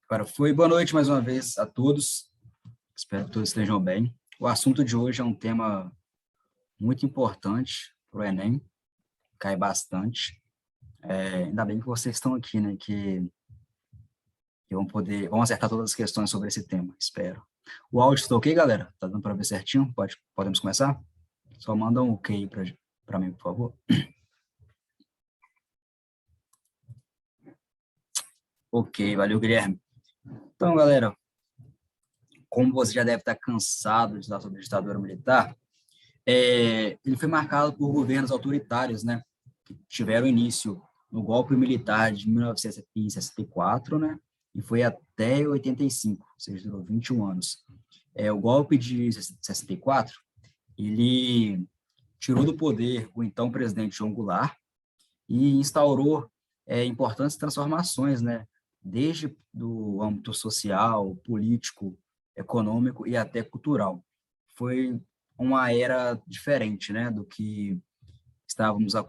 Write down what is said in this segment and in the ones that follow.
Agora foi. Boa noite mais uma vez a todos. Espero que todos estejam bem. O assunto de hoje é um tema muito importante para o Enem, cai bastante. Ainda bem que vocês estão aqui, né? Que vão acertar todas as questões sobre esse tema, espero. O áudio está ok, galera? Tá dando para ver certinho? Podemos começar? Só manda um ok para mim, por favor. Ok, valeu, Guilherme. Então, galera, como você já deve estar cansado de estudar sobre a ditadura militar, ele foi marcado por governos autoritários, né, que tiveram início no golpe militar de 1964, né, e foi até 85, ou seja, durou 21 anos. O golpe de 64, ele tirou do poder o então presidente João Goulart e instaurou importantes transformações, né, desde do âmbito social, político, econômico e até cultural. Foi uma era diferente, né, do que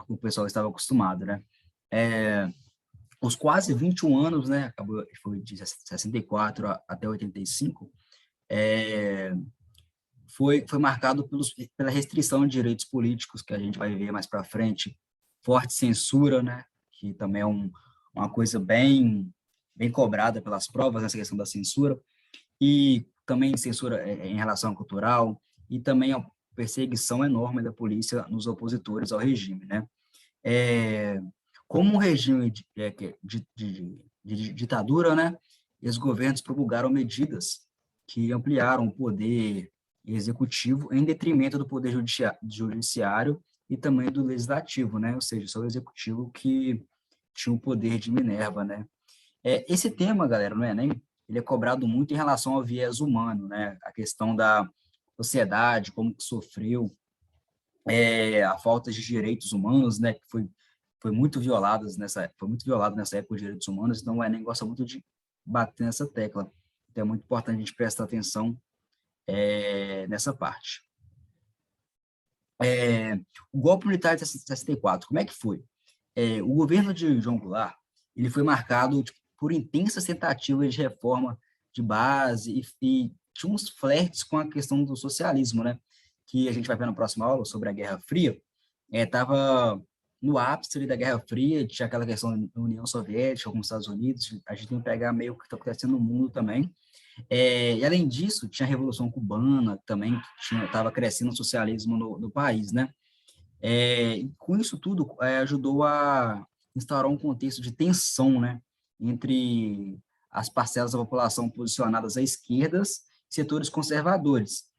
o pessoal estava acostumado, né? Os quase 21 anos, né, foi de 64 até 85, foi marcado pela restrição de direitos políticos, que a gente vai ver mais para frente, forte censura, né, que também é uma coisa bem cobrada pelas provas, essa questão da censura, e também censura em relação ao cultural, e também a perseguição enorme da polícia nos opositores ao regime, né? Como um regime de ditadura, né? Os governos promulgaram medidas que ampliaram o poder executivo em detrimento do poder judiciário e também do legislativo, né? Ou seja, só o executivo que tinha o poder de Minerva, né? Esse tema, galera, no Enem, ele é cobrado muito em relação ao viés humano, né? A questão da sociedade, como que sofreu, a falta de direitos humanos, né? Que foi muito violado nessa época os direitos humanos, então o Enem gosta muito de bater nessa tecla. Então é muito importante a gente prestar atenção nessa parte. O golpe militar de 64, como é que foi? O governo de João Goulart, ele foi marcado por intensas tentativas de reforma de base e tinha uns flertes com a questão do socialismo, né? Que a gente vai ver na próxima aula sobre a Guerra Fria. Estava no ápice ali da Guerra Fria, tinha aquela questão da União Soviética com os Estados Unidos, a gente tem que pegar meio o que está acontecendo no mundo também. E além disso, tinha a Revolução Cubana também, que estava crescendo o socialismo no país, né? Com isso tudo, ajudou a instaurar um contexto de tensão, né, entre as parcelas da população posicionadas à esquerda e setores conservadores,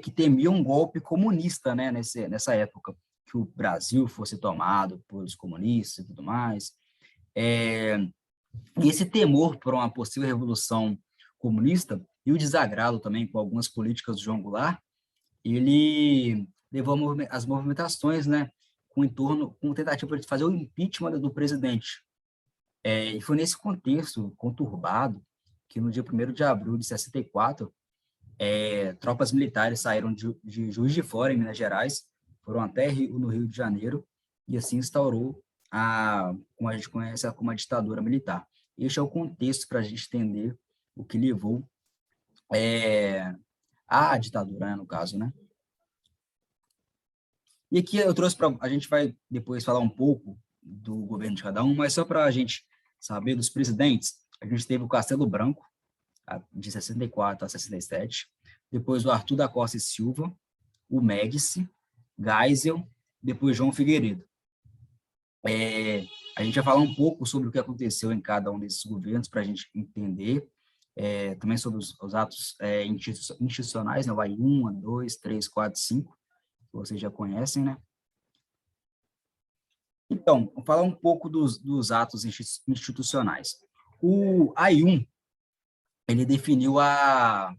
que temiam um golpe comunista, né, nessa época, que o Brasil fosse tomado pelos comunistas e tudo mais. E esse temor por uma possível revolução comunista e o desagrado também com algumas políticas do João Goulart, ele levou as movimentações, né, com tentativa de fazer o impeachment do presidente. E foi nesse contexto conturbado que no dia 1º de abril de 64, tropas militares saíram de Juiz de Fora, em Minas Gerais, foram até no Rio de Janeiro, e assim instaurou como a gente conhece como a ditadura militar. Este é o contexto para a gente entender o que levou à ditadura, né, no caso, né? E aqui eu trouxe para a gente vai depois falar um pouco do governo de cada um, mas só para a gente saber dos presidentes, a gente teve o Castelo Branco, de 64 a 67, depois o Arthur da Costa e Silva, o Médici, Geisel, depois João Figueiredo. A gente vai falar um pouco sobre o que aconteceu em cada um desses governos para a gente entender, também sobre os atos institucionais, né, o AI-1, AI-2, 3, 4, 5, que vocês já conhecem, né? Então, vou falar um pouco dos atos institucionais. O AI-1, ele definiu a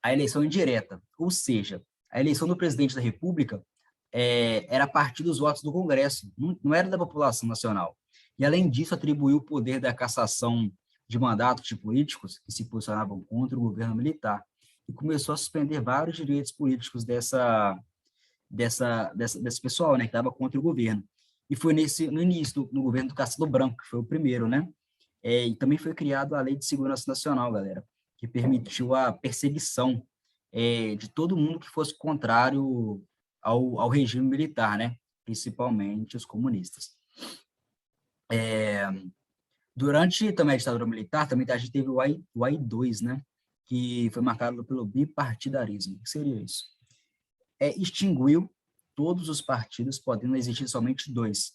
eleição indireta, ou seja, a eleição do presidente da República era a partir dos votos do Congresso, não era da população nacional. E, além disso, atribuiu o poder da cassação de mandatos de políticos que se posicionavam contra o governo militar e começou a suspender vários direitos políticos desse pessoal, né, que estava contra o governo. E foi no início, no governo do Castelo Branco, que foi o primeiro, né? E também foi criada a Lei de Segurança Nacional, galera, que permitiu a perseguição de todo mundo que fosse contrário ao regime militar, né? Principalmente os comunistas. Durante também a ditadura militar, também a gente teve o AI-2, né? Que foi marcado pelo bipartidarismo. O que seria isso? Extinguiu todos os partidos, podendo existir somente dois.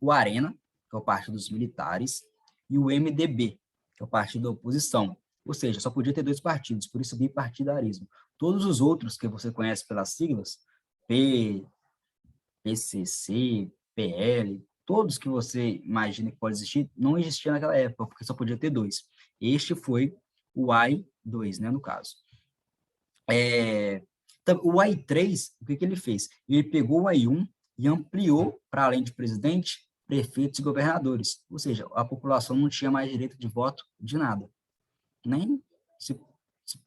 O Arena, que é o partido dos militares, e o MDB, que é o partido da oposição. Ou seja, só podia ter dois partidos, por isso bipartidarismo. Todos os outros que você conhece pelas siglas, P, PCC, PL, todos que você imagina que pode existir, não existia naquela época, porque só podia ter dois. Este foi o AI-2, né, no caso. O AI-3, o que ele fez? Ele pegou o AI-1 e ampliou, para além de presidente, prefeitos e governadores. Ou seja, a população não tinha mais direito de voto de nada. Nem se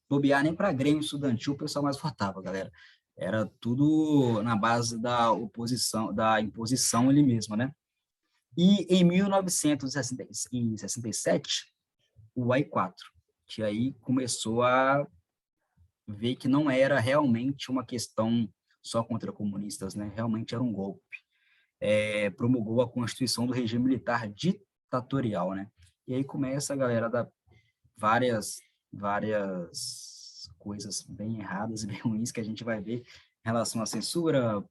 bobear, nem para Grêmio Estudantil o pessoal mais votava, galera. Era tudo na base da oposição, da imposição ali mesmo, né? E em 1967, o AI-4, que aí começou a ver que não era realmente uma questão só contra comunistas, né? Realmente era um golpe. Promulgou a Constituição do Regime Militar Ditatorial, né? E aí começa a galera da várias coisas bem erradas e bem ruins que a gente vai ver em relação à censura,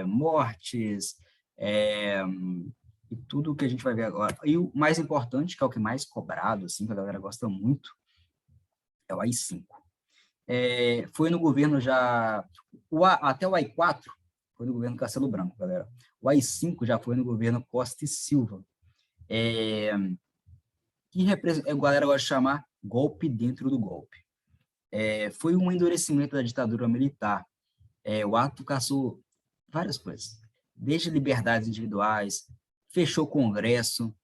mortes, e tudo que a gente vai ver agora. E o mais importante, que é o que mais cobrado, assim, que a galera gosta muito, é o AI-5. Foi no governo já... até o AI-4 foi no governo Castelo Branco, galera. O AI-5 já foi no governo Costa e Silva. Que a galera gosta de chamar golpe dentro do golpe. Foi um endurecimento da ditadura militar. O ato caçou várias coisas, desde liberdades individuais, fechou o Congresso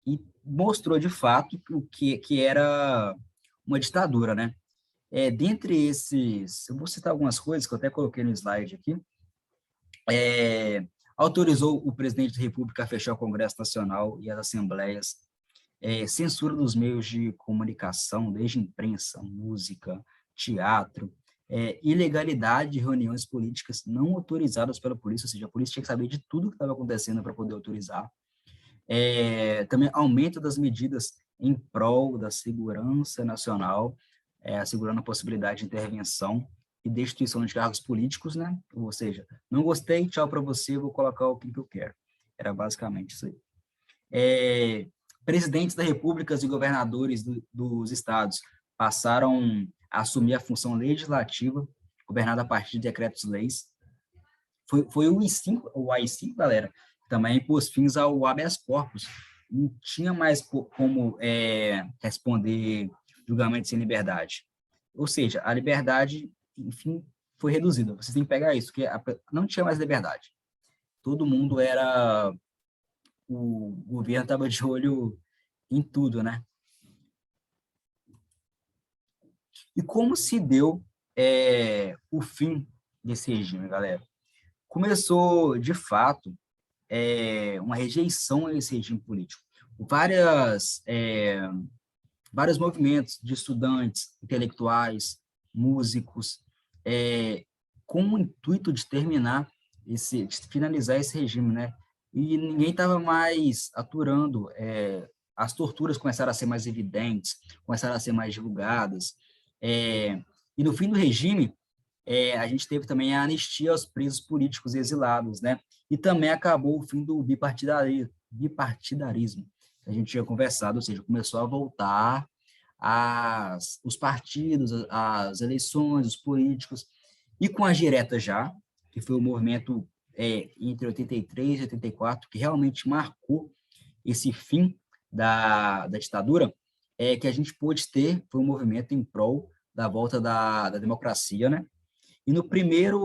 e mostrou de fato o que era uma ditadura, né? Dentre esses, eu vou citar algumas coisas que eu até coloquei no slide aqui. Autorizou o presidente da República a fechar o Congresso Nacional e as assembleias, censura dos meios de comunicação, desde imprensa, música, teatro, ilegalidade de reuniões políticas não autorizadas pela polícia, ou seja, a polícia tinha que saber de tudo que estava acontecendo para poder autorizar. Também aumento das medidas em prol da segurança nacional, assegurando a possibilidade de intervenção e destituição de cargos políticos, né? Ou seja, não gostei, tchau para você, vou colocar o que eu quero. Era basicamente isso aí. Presidentes da repúblicas e governadores dos estados passaram a assumir a função legislativa, governada a partir de decretos-leis. Foi o AI-5, galera, também pôs fins ao habeas corpus. Não tinha mais como responder julgamento sem liberdade. Ou seja, a liberdade, enfim, foi reduzida. Vocês têm que pegar isso, que não tinha mais liberdade. Todo mundo era... O governo estava de olho em tudo, né? E como se deu o fim desse regime, galera? Começou, de fato, uma rejeição a esse regime político. Vários movimentos de estudantes, intelectuais, músicos, com o intuito de de finalizar esse regime, né? E ninguém estava mais aturando, as torturas começaram a ser mais evidentes, começaram a ser mais divulgadas, e no fim do regime, a gente teve também a anistia aos presos políticos exilados, né? E também acabou o fim do bipartidarismo, que a gente tinha conversado, ou seja, começou a voltar os partidos, as eleições, os políticos, e com as diretas já, que foi o movimento entre 83 e 84, que realmente marcou esse fim da ditadura, que a gente pôde ter, foi um movimento em prol da volta da democracia, né? E na primeira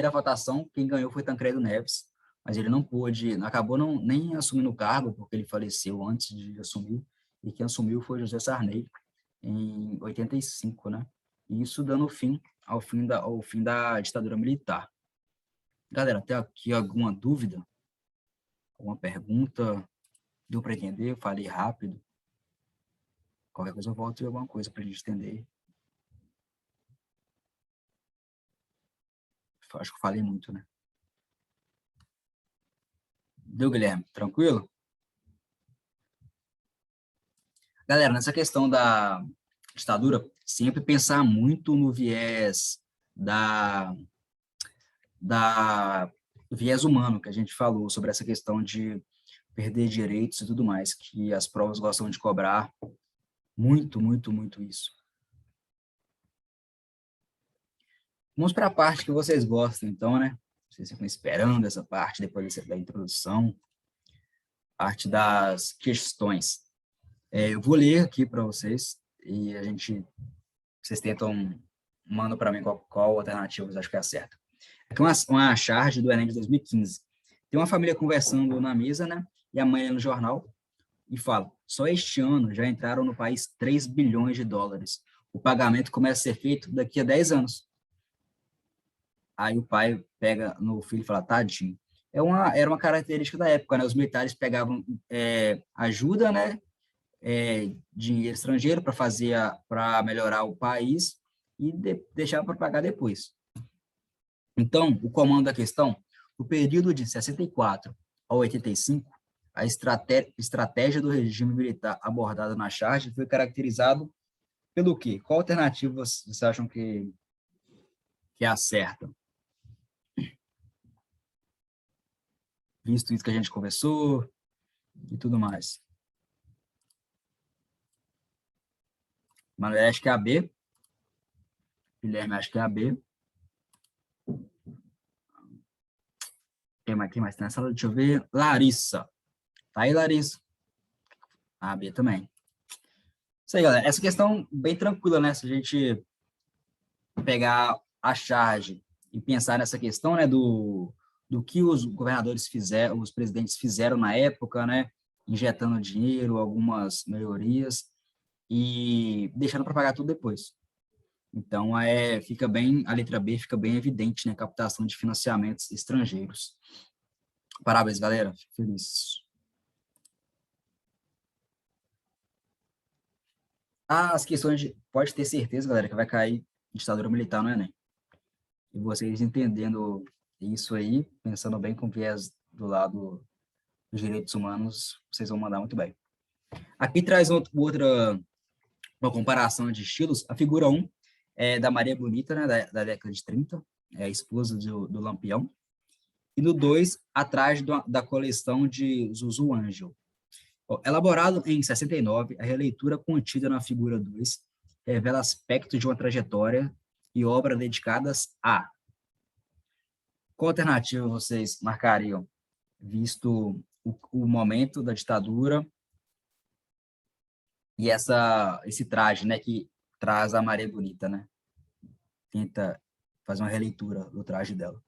votação, quem ganhou foi Tancredo Neves, mas ele não pôde, acabou nem assumindo o cargo, porque ele faleceu antes de assumir, e quem assumiu foi José Sarney, em 85, né? E isso dando fim ao fim da ditadura militar. Galera, até aqui alguma dúvida? Alguma pergunta? Deu para entender? Eu falei rápido. Qualquer coisa eu volto e alguma coisa para a gente entender. Acho que eu falei muito, né? Deu, Guilherme? Tranquilo? Galera, nessa questão da ditadura, sempre pensar muito no viés da, do viés humano que a gente falou sobre essa questão de perder direitos e tudo mais, que as provas gostam de cobrar muito, muito, muito isso. Vamos para a parte que vocês gostam, então, né? Vocês ficam esperando essa parte depois da introdução, parte das questões. Eu vou ler aqui para vocês e vocês tentam, mandam para mim qual alternativa vocês acham que é a certa. Aqui uma charge do Enem de 2015. Tem uma família conversando na mesa, né? E a mãe lê no jornal e fala: só este ano já entraram no país 3 bilhões de dólares. O pagamento começa a ser feito daqui a 10 anos. Aí o pai pega no filho e fala: tadinho. Era uma característica da época, né? Os militares pegavam ajuda, né? Dinheiro estrangeiro para melhorar o país e deixar para pagar depois. Então, o comando da questão, o período de 64 a 85, a estratégia do regime militar abordada na charge foi caracterizado pelo quê? Qual alternativa vocês acham que é a certa? Visto isso que a gente conversou e tudo mais. Manuel, acho que é a B. Guilherme, acho que é a B. Quem mais tem na sala? Deixa eu ver. Larissa. Tá aí, Larissa? A B também. Isso aí, galera. Essa questão bem tranquila, né? Se a gente pegar a charge e pensar nessa questão, né, do que os governadores fizeram, os presidentes fizeram na época, né, injetando dinheiro, algumas melhorias e deixando para pagar tudo depois. Então, fica bem, a letra B fica bem evidente, né, captação de financiamentos estrangeiros. Parabéns, galera. Fico feliz. As questões pode ter certeza, galera, que vai cair ditadura militar no Enem. E vocês entendendo isso aí, pensando bem com viés do lado dos direitos humanos, vocês vão mandar muito bem. Aqui traz uma comparação de estilos. A figura 1 é da Maria Bonita, né, da década de 30, é a esposa do Lampião. E no 2, atrás da coleção de Zuzu Ângel. Elaborado em 69, a releitura contida na figura 2 revela aspectos de uma trajetória e obra dedicadas a... Qual alternativa vocês marcariam, visto o momento da ditadura e esse traje, né, que traz a Maria Bonita, né? Tenta fazer uma releitura do traje dela.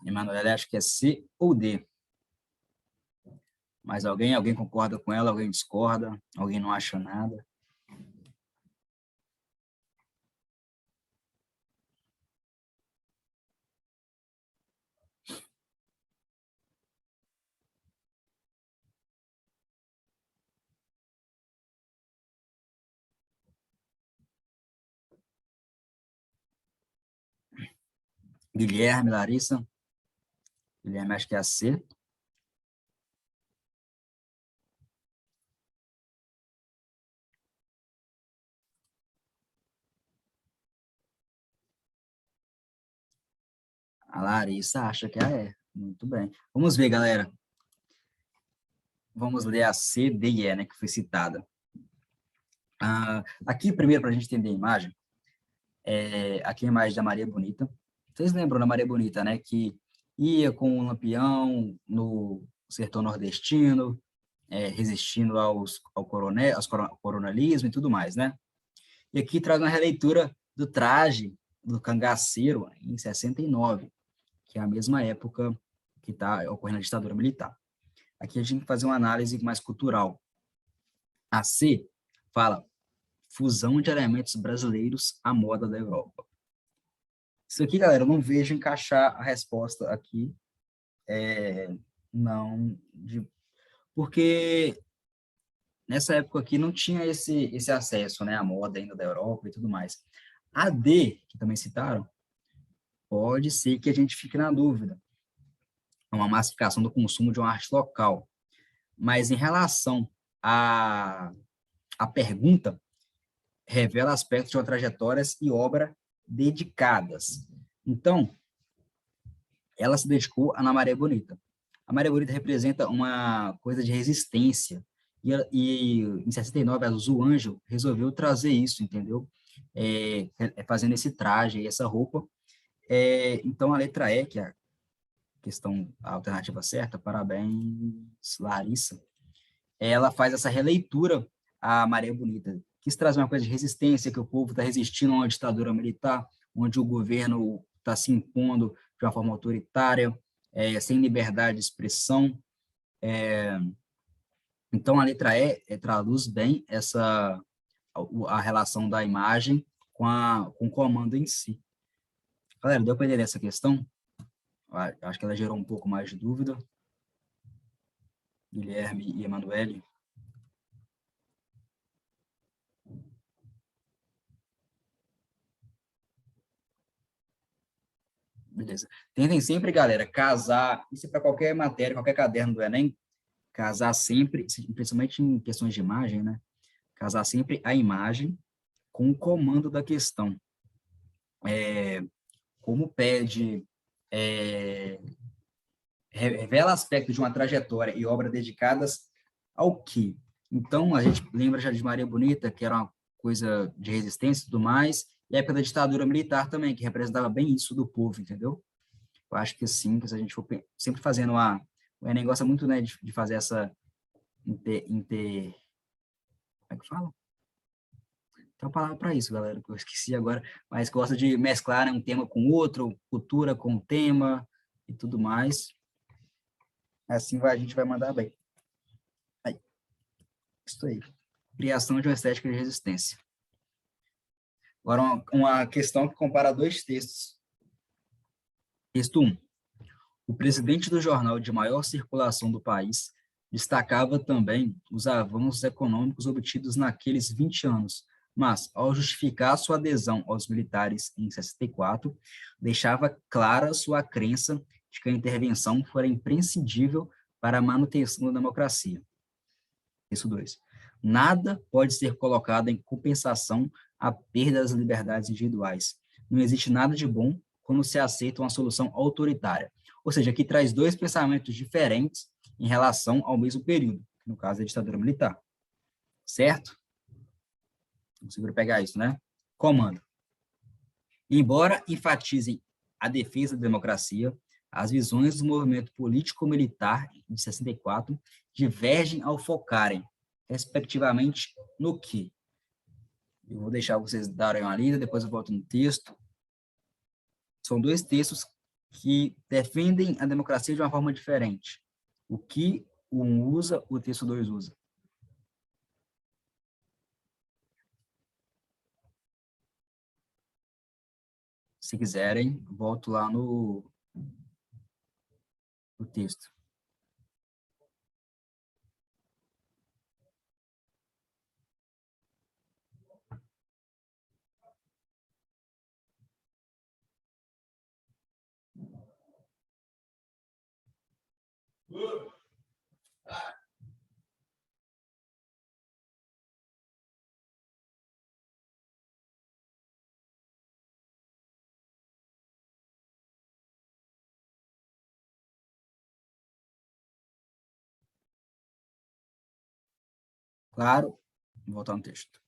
Emanuela, acho que é C ou D. Mas alguém concorda com ela, alguém discorda, alguém não acha nada. Guilherme, Larissa. Guilherme, acho que é a C. A Larissa acha que é a E. Muito bem. Vamos ver, galera. Vamos ler a C, D e E, né, que foi citada. Aqui, primeiro, para a gente entender a imagem, aqui a imagem da Maria Bonita. Vocês lembram da Maria Bonita, né? Que ia com um lampião no sertão nordestino, resistindo ao coronalismo e tudo mais, né? E aqui traz uma releitura do traje do cangaceiro em 69, que é a mesma época que está ocorrendo a ditadura militar. Aqui a gente tem que fazer uma análise mais cultural. A C fala fusão de elementos brasileiros à moda da Europa. Isso aqui, galera, eu não vejo encaixar a resposta aqui, não, porque nessa época aqui não tinha esse acesso, né, à moda ainda da Europa e tudo mais. A D, que também citaram, pode ser que a gente fique na dúvida. É uma massificação do consumo de uma arte local. Mas em relação à pergunta, revela aspectos de uma trajetórias e obra dedicadas. Então, ela se dedicou a Ana Maria Bonita. A Maria Bonita representa uma coisa de resistência. E em 69, a Azul Anjo resolveu trazer isso, entendeu? Fazendo esse traje, essa roupa. Então, a letra E, que é a alternativa certa, parabéns, Larissa, ela faz essa releitura à Maria Bonita. Quis trazer uma coisa de resistência, que o povo está resistindo a uma ditadura militar, onde o governo está se impondo de uma forma autoritária, sem liberdade de expressão. Então, a letra E traduz bem a relação da imagem com o comando em si. Galera, deu para entender essa questão? Acho que ela gerou um pouco mais de dúvida. Guilherme e Emanuele. Beleza. Tentem sempre, galera, casar, isso é para qualquer matéria, qualquer caderno do Enem, casar sempre, principalmente em questões de imagem, né? Casar sempre a imagem com o comando da questão. Como pede, revela aspectos de uma trajetória e obra dedicadas ao quê? Então, a gente lembra já de Maria Bonita, que era uma coisa de resistência e tudo mais, e a época da ditadura militar também, que representava bem isso do povo, entendeu? Eu acho que sim, que se a gente for sempre fazendo o Enem gosta muito, né, de fazer essa como é que fala? Tem uma palavra para isso, galera, que eu esqueci agora, mas gosta de mesclar, né, um tema com outro, cultura com tema e tudo mais. Assim a gente vai mandar bem. Aí, isso aí. Criação de uma estética de resistência. Agora, uma questão que compara dois textos. Texto 1. O presidente do jornal de maior circulação do país destacava também os avanços econômicos obtidos naqueles 20 anos, mas, ao justificar sua adesão aos militares em 64, deixava clara sua crença de que a intervenção fora imprescindível para a manutenção da democracia. Isso 2. Nada pode ser colocado em compensação à perda das liberdades individuais. Não existe nada de bom quando se aceita uma solução autoritária. Ou seja, aqui traz dois pensamentos diferentes em relação ao mesmo período, que no caso é a ditadura militar. Certo? Conseguiram pegar isso, né? Comando. Embora enfatizem a defesa da democracia, as visões do movimento político-militar de 64 divergem ao focarem, respectivamente, no que? Eu vou deixar vocês darem uma lida, depois eu volto no texto. São dois textos que defendem a democracia de uma forma diferente. O que um usa, o texto 2 usa. Se quiserem, volto lá no texto. Claro, vou voltar no texto.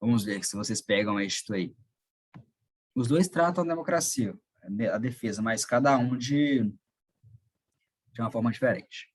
Vamos ver se vocês pegam isto aí. Os dois tratam a democracia, a defesa, mas cada um de uma forma diferente.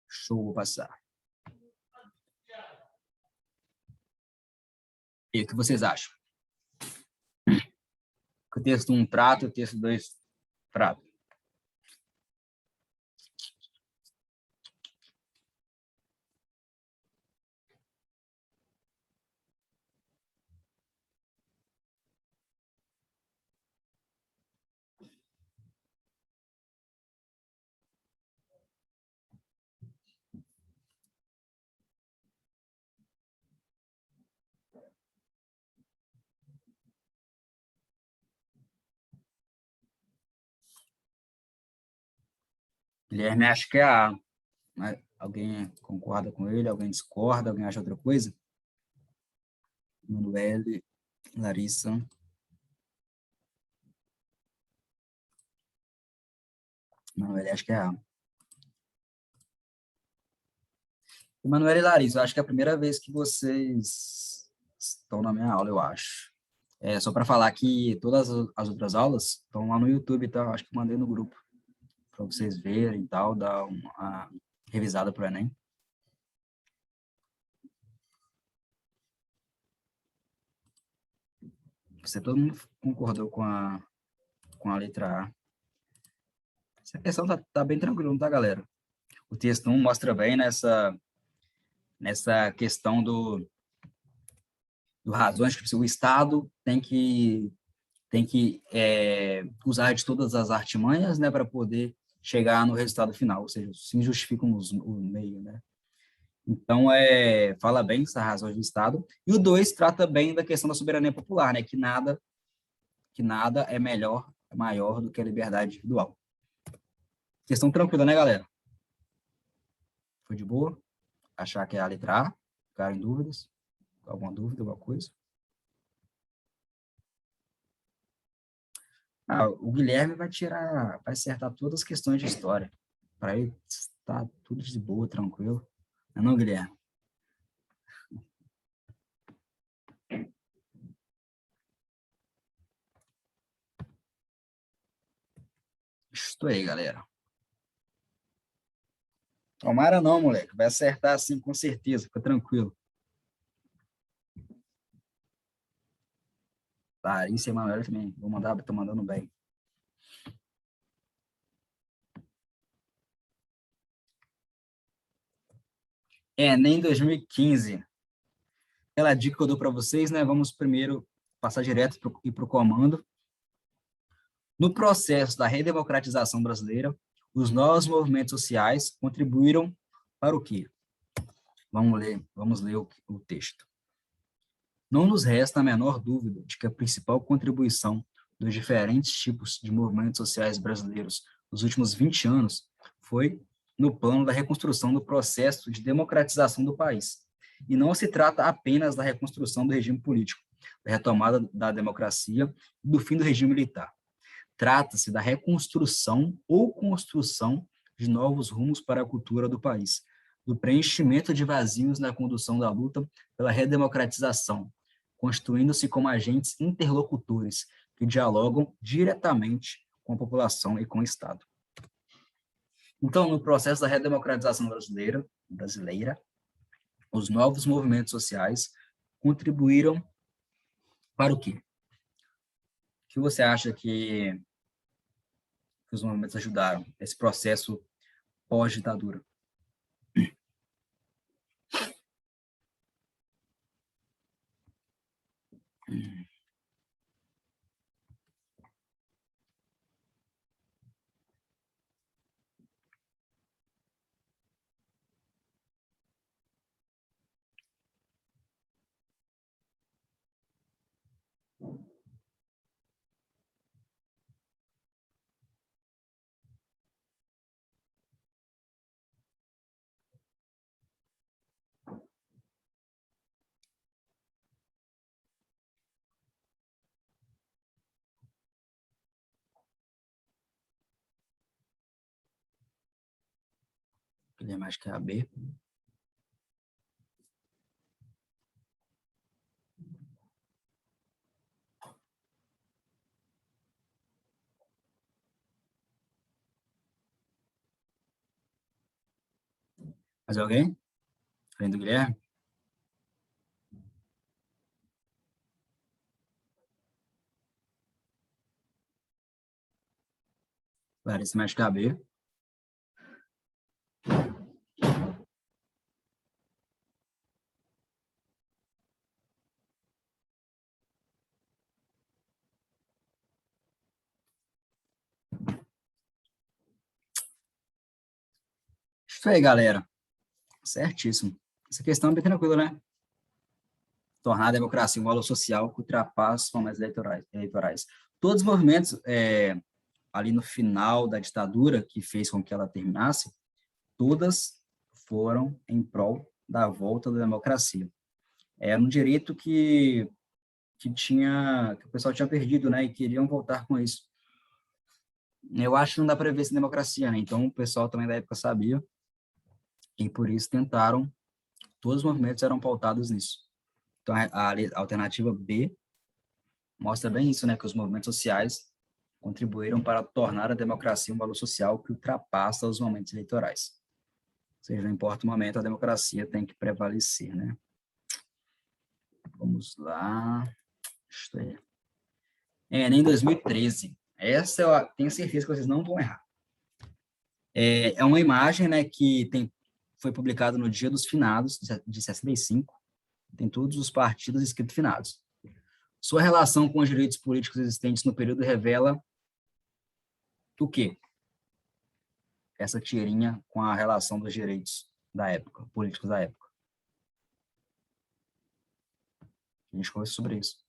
Show, vou passar. E o que vocês acham? Que o texto 1 trata, o texto 2 trata. Guilherme acha que é A. Mas alguém concorda com ele? Alguém discorda? Alguém acha outra coisa? Manuele, Larissa. Manuele acho que é A. Manuele e Larissa, eu acho que é a primeira vez que vocês estão na minha aula, eu acho. É só para falar que todas as outras aulas estão lá no YouTube, tá? Acho que mandei no grupo para vocês verem e tal, dar uma revisada para o Enem. Você todo mundo concordou com a letra A. Essa questão tá bem tranquila, tá, galera? O texto 1 mostra bem nessa questão do razões que o Estado tem que usar de todas as artimanhas, né, para poder chegar no resultado final, ou seja, os fins justificam o meio, né? Então, fala bem das razões do Estado. E o 2 trata bem da questão da soberania popular, né, que nada é maior do que a liberdade individual. Questão tranquila, né, galera? Foi de boa? Achar que é a letra A? Ficaram em dúvidas? Alguma dúvida, alguma coisa? O Guilherme vai acertar todas as questões de história. Para ele está tudo de boa, tranquilo. Não, é não, Guilherme? Estou aí, galera. Tomara não, moleque. Vai acertar assim, com certeza. Fica tranquilo. Larissa e Emanuel também. Vou mandar, tô mandando bem. Enem 2015. Aquela dica que eu dou para vocês, né? Vamos primeiro passar direto para o comando. No processo da redemocratização brasileira, os novos movimentos sociais contribuíram para o quê? Vamos ler o texto. Não nos resta a menor dúvida de que a principal contribuição dos diferentes tipos de movimentos sociais brasileiros nos últimos 20 anos foi no plano da reconstrução do processo de democratização do país. E não se trata apenas da reconstrução do regime político, da retomada da democracia e do fim do regime militar. Trata-se da reconstrução ou construção de novos rumos para a cultura do país, do preenchimento de vazios na condução da luta pela redemocratização, constituindo-se como agentes interlocutores que dialogam diretamente com a população e com o Estado. Então, no processo da redemocratização brasileira, os novos movimentos sociais contribuíram para o quê? O que você acha que os movimentos ajudaram esse processo pós-ditadura? Guilherme, acho que é a B. Mais alguém? Além do Guilherme? Larissa, acho que é a B. Isso aí, galera. Certíssimo. Essa questão é bem tranquila, né? Tornar a democracia um valor social que ultrapassa os formas eleitorais. Todos os movimentos ali no final da ditadura, que fez com que ela terminasse, todas foram em prol da volta da democracia. Era um direito que o pessoal tinha perdido, né? E queriam voltar com isso. Eu acho que não dá para ver sem democracia, né? Então, o pessoal também da época sabia, e por isso tentaram, todos os movimentos eram pautados nisso. Então, a alternativa B mostra bem isso, né? Que os movimentos sociais contribuíram para tornar a democracia um valor social que ultrapassa os momentos eleitorais. Ou seja, não importa o momento, a democracia tem que prevalecer, né? Vamos lá. Isto é. Enem 2013. Essa eu tenho certeza que vocês não vão errar. É uma imagem, né, foi publicada no Dia dos Finados, de 65. Tem todos os partidos escritos finados. Sua relação com os direitos políticos existentes no período revela o quê? Essa tirinha com a relação dos direitos da época, políticos da época. A gente conversou sobre isso.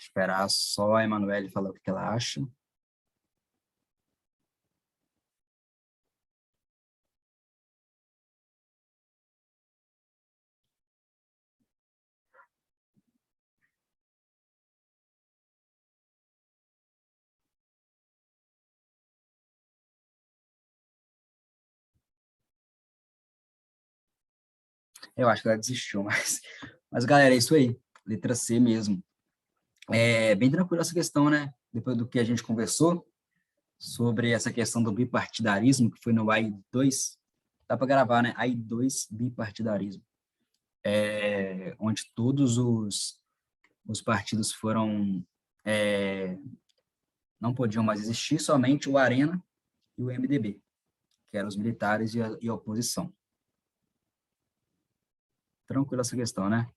Esperar só a Emanuele falar o que ela acha. Eu acho que ela desistiu, mas galera, é isso aí. Letra C mesmo. É bem tranquilo essa questão, né? Depois do que a gente conversou sobre essa questão do bipartidarismo, que foi no AI2, dá para gravar, né? AI2 bipartidarismo, onde todos os partidos foram, não podiam mais existir, somente o Arena e o MDB, que eram os militares e a oposição. Tranquilo essa questão, né?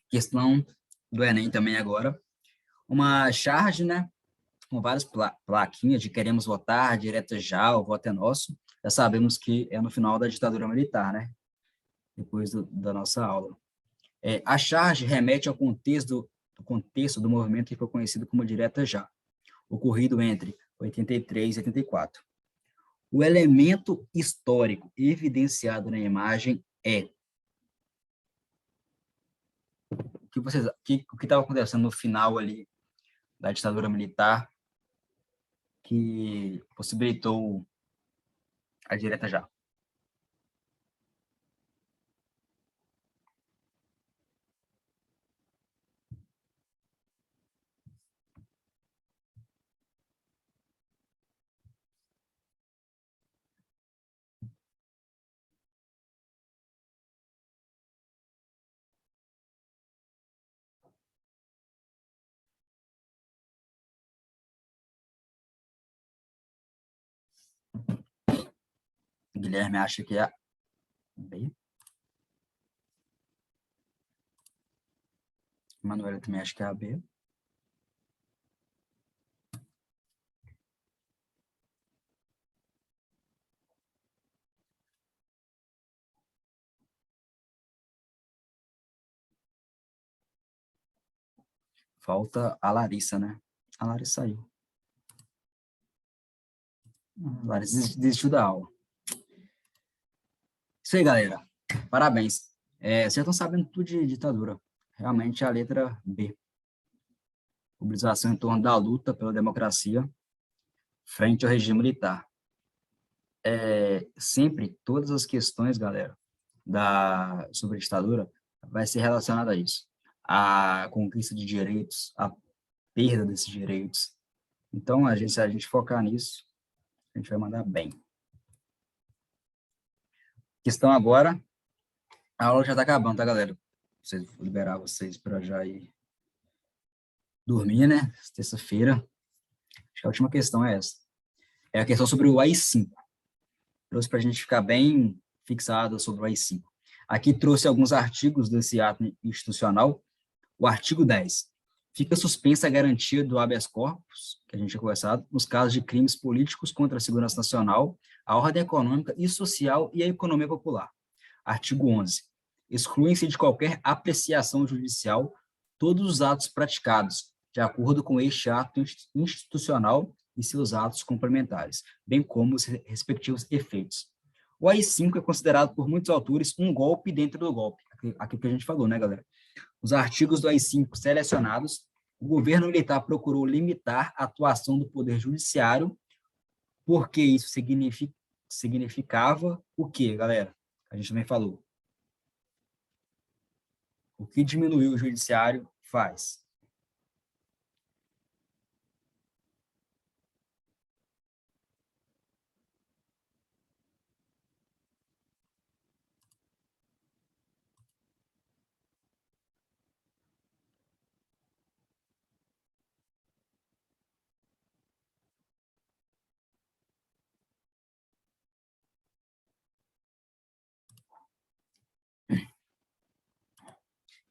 Questão do Enem também agora. Uma charge, né? Com várias plaquinhas de queremos votar, direta já, o voto é nosso. Já sabemos que é no final da ditadura militar, né? Depois da nossa aula. A charge remete ao contexto do movimento que foi conhecido como direta já, ocorrido entre 83 e 84. O elemento histórico evidenciado na imagem é o que estava acontecendo no final ali da ditadura militar que possibilitou a direta já. Guilherme acha que é a B. Manuela também acha que é a B. Falta a Larissa, né? A Larissa saiu. A Larissa desistiu da aula. Isso aí, galera. Parabéns. Vocês estão sabendo tudo de ditadura. Realmente a letra B. Mobilização em torno da luta pela democracia frente ao regime militar. Sempre, todas as questões, galera, sobre a ditadura, vai ser relacionada a isso. A conquista de direitos, a perda desses direitos. Então, se a gente focar nisso, a gente vai mandar bem. Questão agora, a aula já está acabando, tá, galera? Vou liberar vocês para já ir dormir, né? Terça-feira. Acho que a última questão é essa. É a questão sobre o AI-5. Trouxe para a gente ficar bem fixado sobre o AI-5. Aqui trouxe alguns artigos desse ato institucional. O artigo 10. Fica suspensa a garantia do habeas corpus, que a gente tinha conversado, nos casos de crimes políticos contra a segurança nacional, a ordem econômica e social e a economia popular. Artigo 11. Excluem-se de qualquer apreciação judicial todos os atos praticados, de acordo com este ato institucional e seus atos complementares, bem como os respectivos efeitos. O AI-5 é considerado por muitos autores um golpe dentro do golpe, aquilo que a gente falou, né, galera? Os artigos do AI-5 selecionados, o governo militar procurou limitar a atuação do poder judiciário, porque isso significava o quê, galera? A gente também falou. O que diminuiu o judiciário faz.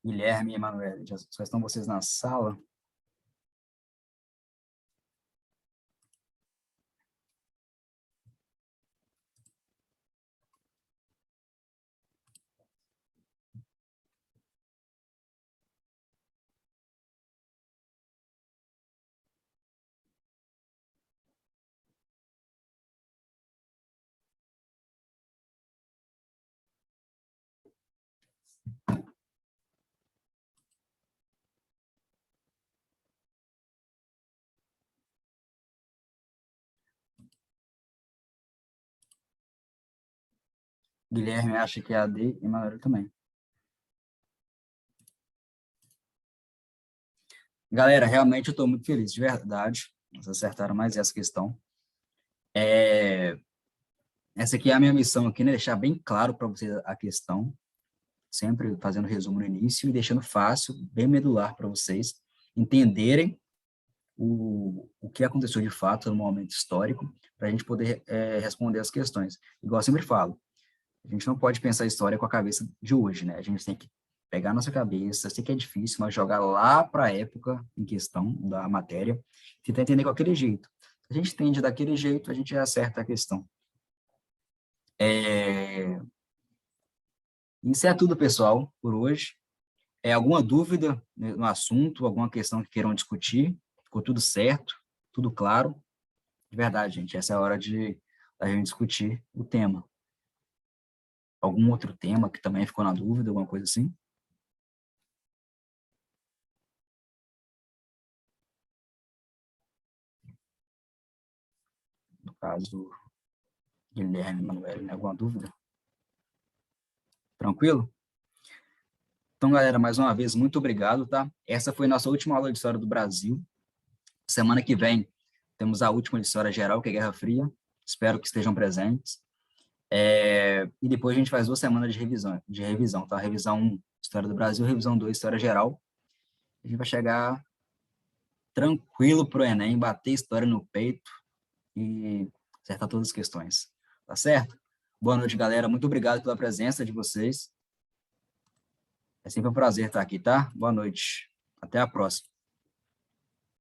Guilherme e Emanuele, só estão vocês na sala? Guilherme acha que é AD e Emanuele também. Galera, realmente eu estou muito feliz, de verdade. Vocês acertaram mais essa questão. Essa aqui é a minha missão aqui, né? Deixar bem claro para vocês a questão, sempre fazendo resumo no início e deixando fácil, bem medular para vocês entenderem o que aconteceu de fato no momento histórico, para a gente poder responder as questões. Igual eu sempre falo, a gente não pode pensar a história com a cabeça de hoje, né? A gente tem que pegar a nossa cabeça, sei que é difícil, mas jogar lá para a época em questão da matéria, tentar entender com aquele jeito. Se a gente entende daquele jeito, a gente já acerta a questão. Isso é tudo, pessoal, por hoje. Alguma dúvida no assunto, alguma questão que queiram discutir? Ficou tudo certo? Tudo claro? De verdade, gente, essa é a hora da gente discutir o tema. Algum outro tema que também ficou na dúvida, alguma coisa assim? No caso, Guilherme, Manuel, né? Alguma dúvida? Tranquilo? Então, galera, mais uma vez, muito obrigado, tá? Essa foi nossa última aula de História do Brasil. Semana que vem, temos a última de História Geral, que é Guerra Fria. Espero que estejam presentes. E depois a gente faz 2 semanas de revisão, tá? Revisão 1, História do Brasil, revisão 2, História Geral. A gente vai chegar tranquilo pro Enem, bater história no peito e acertar todas as questões. Tá certo? Boa noite, galera. Muito obrigado pela presença de vocês. É sempre um prazer estar aqui, tá? Boa noite. Até a próxima.